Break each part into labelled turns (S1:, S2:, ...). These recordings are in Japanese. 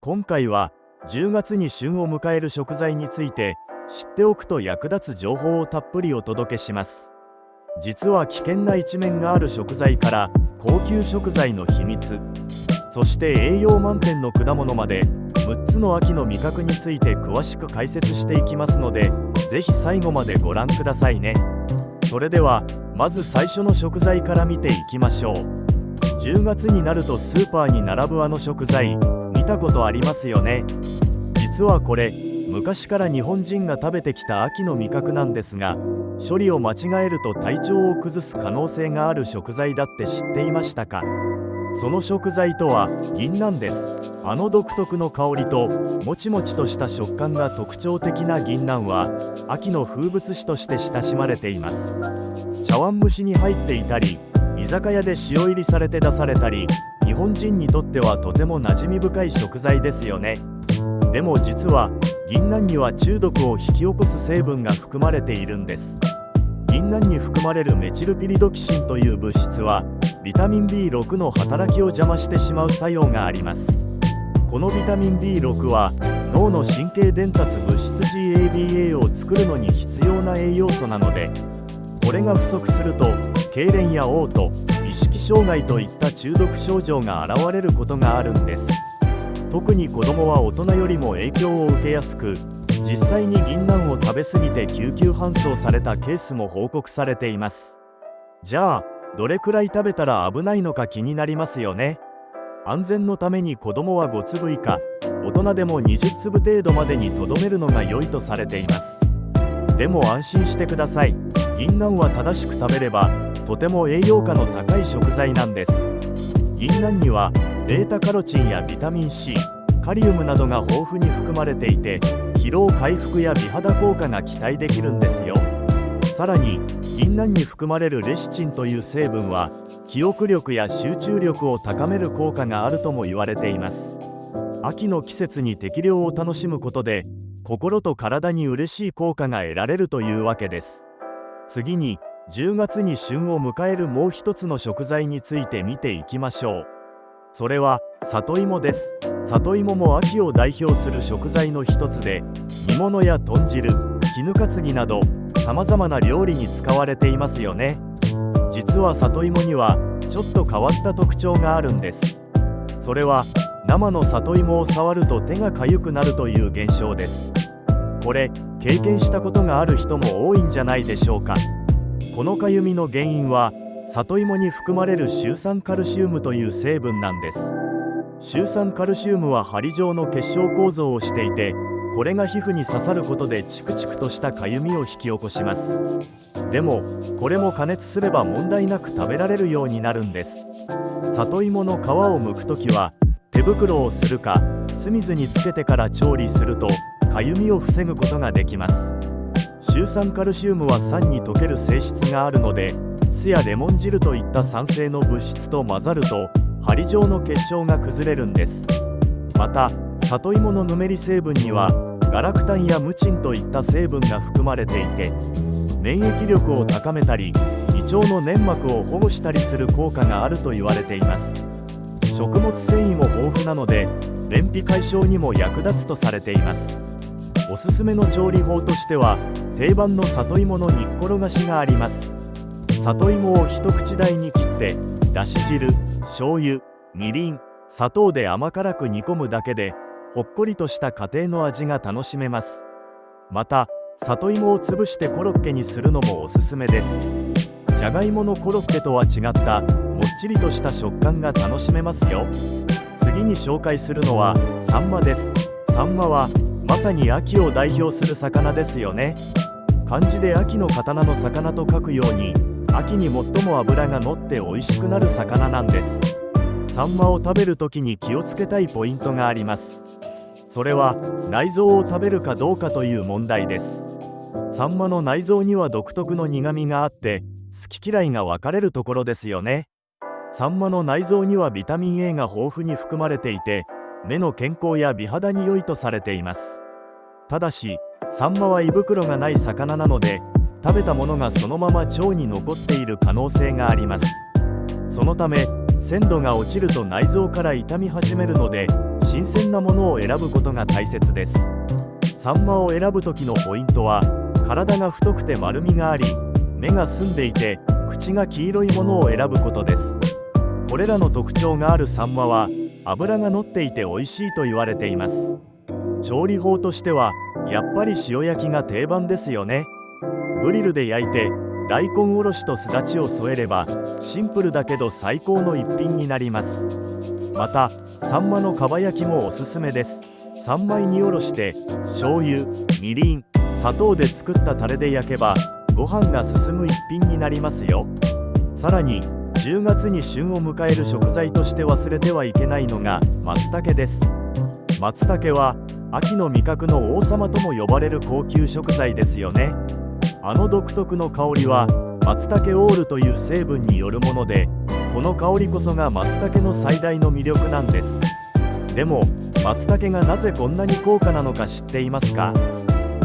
S1: 今回は10月に旬を迎える食材について知っておくと役立つ情報をたっぷりお届けします。実は危険な一面がある食材から高級食材の秘密、そして栄養満点の果物まで6つの秋の味覚について詳しく解説していきますので、ぜひ最後までご覧くださいね。それではまず最初の食材から見ていきましょう。10月になるとスーパーに並ぶあの食材、見たことありますよね。実はこれ昔から日本人が食べてきた秋の味覚なんですが、処理を間違えると体調を崩す可能性がある食材だって知っていましたか？その食材とは銀杏です。あの独特の香りともちもちとした食感が特徴的な銀杏は秋の風物詩として親しまれています。茶碗蒸しに入っていたり、居酒屋で塩入りされて出されたり、日本人にとってはとても馴染み深い食材ですよね。でも実は銀杏には中毒を引き起こす成分が含まれているんです。銀杏に含まれるメチルピリドキシンという物質はビタミン B6 の働きを邪魔してしまう作用があります。このビタミン B6 は脳の神経伝達物質 GABA を作るのに必要な栄養素なので、これが不足すると痙攣や嘔吐、意識障害といった中毒症状が現れることがあるんです。特に子どもは大人よりも影響を受けやすく、実際に銀杏を食べ過ぎて救急搬送されたケースも報告されています。じゃあどれくらい食べたら危ないのか気になりますよね。安全のために子どもは5粒以下、大人でも20粒程度までにとどめるのが良いとされています。でも安心してください。銀杏は正しく食べればとても栄養価の高い食材なんです。銀杏にはベータカロチンやビタミン C、カリウムなどが豊富に含まれていて、疲労回復や美肌効果が期待できるんですよ。さらに銀杏に含まれるレシチンという成分は記憶力や集中力を高める効果があるとも言われています。秋の季節に適量を楽しむことで心と体に嬉しい効果が得られるというわけです。次に10月に旬を迎えるもう一つの食材について見ていきましょう。それは里芋です。里芋も秋を代表する食材の一つで、煮物や豚汁、絹担ぎなどさまざまな料理に使われていますよね。実は里芋にはちょっと変わった特徴があるんです。それは生の里芋を触ると手がかゆくなるという現象です。これ経験したことがある人も多いんじゃないでしょうか。このかゆみの原因は里芋に含まれるシュウ酸カルシウムという成分なんです。シュウ酸カルシウムは針状の結晶構造をしていて、これが皮膚に刺さることでチクチクとしたかゆみを引き起こします。でもこれも加熱すれば問題なく食べられるようになるんです。里芋の皮を剥くときは手袋をするか酢水につけてから調理するとかゆみを防ぐことができます。シュウ酸カルシウムは酸に溶ける性質があるので、酢やレモン汁といった酸性の物質と混ざると針状の結晶が崩れるんです。また里芋のぬめり成分にはガラクタンやムチンといった成分が含まれていて、免疫力を高めたり胃腸の粘膜を保護したりする効果があると言われています。食物繊維も豊富なので便秘解消にも役立つとされています。おすすめの調理法としては定番の里芋の煮っころがしがあります。里芋を一口大に切ってだし汁、醤油、みりん、砂糖で甘辛く煮込むだけでほっこりとした家庭の味が楽しめます。また里芋を潰してコロッケにするのもおすすめです。じゃがいものコロッケとは違ったもっちりとした食感が楽しめますよ。次に紹介するのはサンマです。サンマはまさに秋を代表する魚ですよね。漢字で秋の刀の魚と書くように、秋に最も脂がのって美味しくなる魚なんです。サンマを食べるときに気をつけたいポイントがあります。それは内臓を食べるかどうかという問題です。サンマの内臓には独特の苦みがあって好き嫌いが分かれるところですよね。サンマの内臓にはビタミン A が豊富に含まれていて、目の健康や美肌に良いとされています。ただしサンマは胃袋がない魚なので、食べたものがそのまま腸に残っている可能性があります。そのため鮮度が落ちると内臓から傷み始めるので、新鮮なものを選ぶことが大切です。サンマを選ぶ時のポイントは、体が太くて丸みがあり、目が澄んでいて口が黄色いものを選ぶことです。これらの特徴があるサンマは脂が乗っていて美味しいと言われています。調理法としてはやっぱり塩焼きが定番ですよね。グリルで焼いて大根おろしとすだちを添えればシンプルだけど最高の一品になります。またサンマのかば焼きもおすすめです。三枚におろして醤油、みりん、砂糖で作ったタレで焼けばご飯が進む一品になりますよ。さらに10月に旬を迎える食材として忘れてはいけないのが松茸です。松茸は秋の味覚の王様とも呼ばれる高級食材ですよね。あの独特の香りは松茸オールという成分によるもので、この香りこそが松茸の最大の魅力なんです。でも松茸がなぜこんなに高価なのか知っていますか？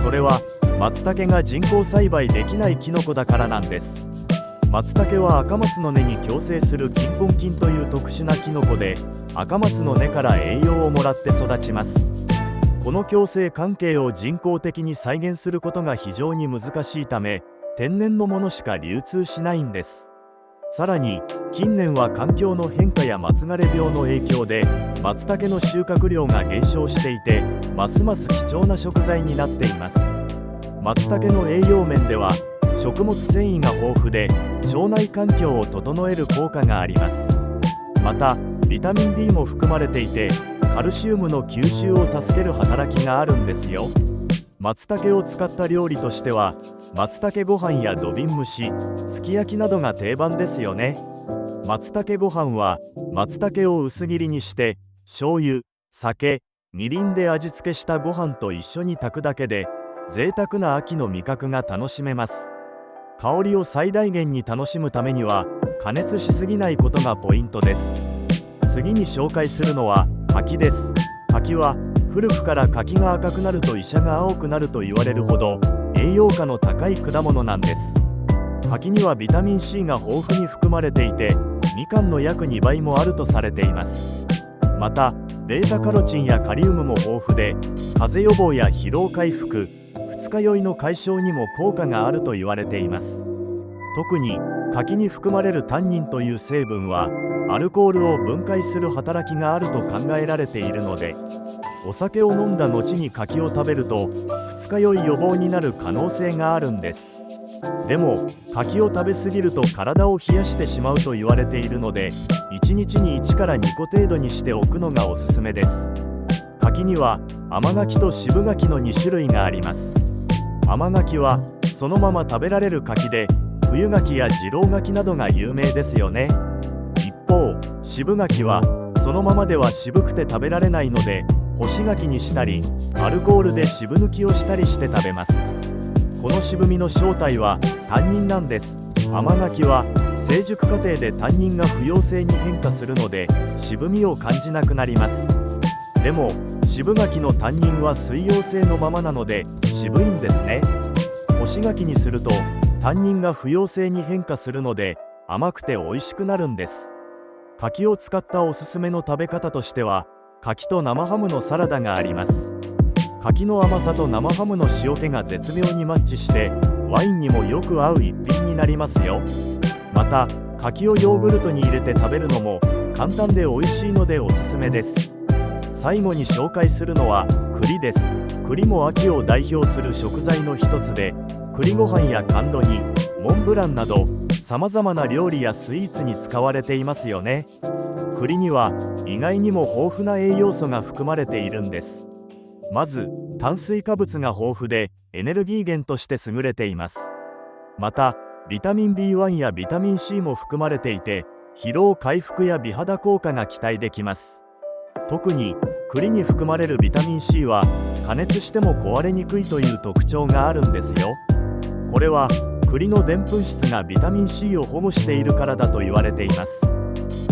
S1: それは松茸が人工栽培できないキノコだからなんです。松茸は赤松の根に共生する金根菌という特殊なキノコで、赤松の根から栄養をもらって育ちます。この共生関係を人工的に再現することが非常に難しいため、天然のものしか流通しないんです。さらに近年は環境の変化や松枯れ病の影響で松茸の収穫量が減少していて、ますます貴重な食材になっています。松茸の栄養面では食物繊維が豊富で腸内環境を整える効果があります。またビタミン D も含まれていてカルシウムの吸収を助ける働きがあるんですよ。松茸を使った料理としては松茸ご飯や土瓶蒸し、すき焼きなどが定番ですよね。松茸ご飯は松茸を薄切りにして醤油、酒、みりんで味付けしたご飯と一緒に炊くだけで贅沢な秋の味覚が楽しめます。香りを最大限に楽しむためには加熱しすぎないことがポイントです。次に紹介するのは柿です。柿は古くから柿が赤くなると医者が青くなると言われるほど栄養価の高い果物なんです。柿にはビタミン C が豊富に含まれていて、みかんの約2倍もあるとされています。またベータカロチンやカリウムも豊富で、風邪予防や疲労回復、二日酔いの解消にも効果があると言われています。特に柿に含まれるタンニンという成分はアルコールを分解する働きがあると考えられているので、お酒を飲んだ後に柿を食べると二日酔い予防になる可能性があるんです。でも柿を食べ過ぎると体を冷やしてしまうと言われているので、1日に1から2個程度にしておくのがおすすめです。柿には甘柿と渋柿の2種類があります。甘柿はそのまま食べられる柿で、冬柿や次郎柿などが有名ですよね。一方渋柿はそのままでは渋くて食べられないので、干し柿にしたりアルコールで渋抜きをしたりして食べます。この渋みの正体はタンニンなんです。甘柿は成熟過程でタンニンが不溶性に変化するので渋みを感じなくなります。でも渋柿のタンニンは水溶性のままなので渋いんですね。干し柿にするとタンニンが不溶性に変化するので甘くて美味しくなるんです。柿を使ったおすすめの食べ方としては、柿と生ハムのサラダがあります。柿の甘さと生ハムの塩気が絶妙にマッチしてワインにもよく合う一品になりますよ。また柿をヨーグルトに入れて食べるのも簡単で美味しいのでおすすめです。最後に紹介するのは栗です。栗も秋を代表する食材の一つで、栗ご飯や甘露煮、モンブランなどさまざまな料理やスイーツに使われていますよね。栗には意外にも豊富な栄養素が含まれているんです。まず炭水化物が豊富でエネルギー源として優れています。またビタミン B1 やビタミン C も含まれていて、疲労回復や美肌効果が期待できます。特に栗に含まれるビタミン C は加熱しても壊れにくいという特徴があるんですよ。これは栗のでんぷん質がビタミン C を保護しているからだと言われています。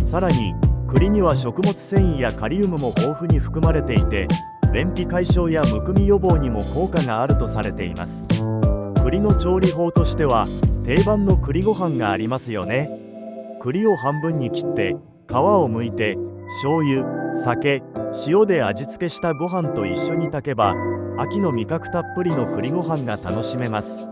S1: さらに栗には食物繊維やカリウムも豊富に含まれていて、便秘解消やむくみ予防にも効果があるとされています。栗の調理法としては定番の栗ご飯がありますよね。栗を半分に切って皮を剥いて醤油、酒、塩で味付けしたご飯と一緒に炊けば、秋の味覚たっぷりの栗ご飯が楽しめます。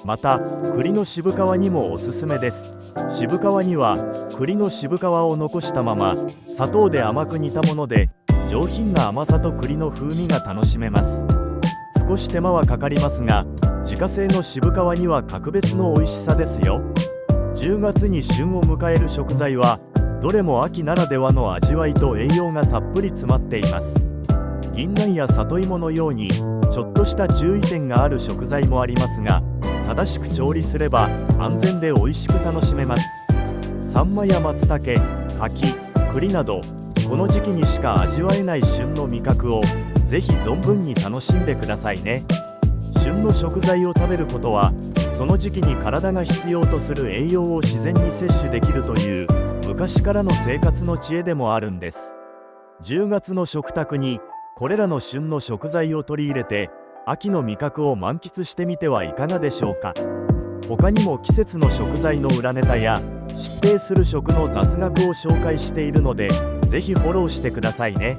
S1: また、栗の渋皮煮もおすすめです。渋皮煮は栗の渋皮を残したまま砂糖で甘く煮たもので、上品な甘さと栗の風味が楽しめます。少し手間はかかりますが、自家製の渋皮煮は格別の美味しさですよ。10月に旬を迎える食材はどれも秋ならではの味わいと栄養がたっぷり詰まっています。銀杏や里芋のようにちょっとした注意点がある食材もありますが、正しく調理すれば安全で美味しく楽しめます。サンマや松茸、柿、栗などこの時期にしか味わえない旬の味覚をぜひ存分に楽しんでくださいね。旬の食材を食べることはその時期に体が必要とする栄養を自然に摂取できるという昔からの生活の知恵でもあるんです。10月の食卓にこれらの旬の食材を取り入れて秋の味覚を満喫してみてはいかがでしょうか。他にも季節の食材の裏ネタや知ってする食の雑学を紹介しているので、ぜひフォローしてくださいね。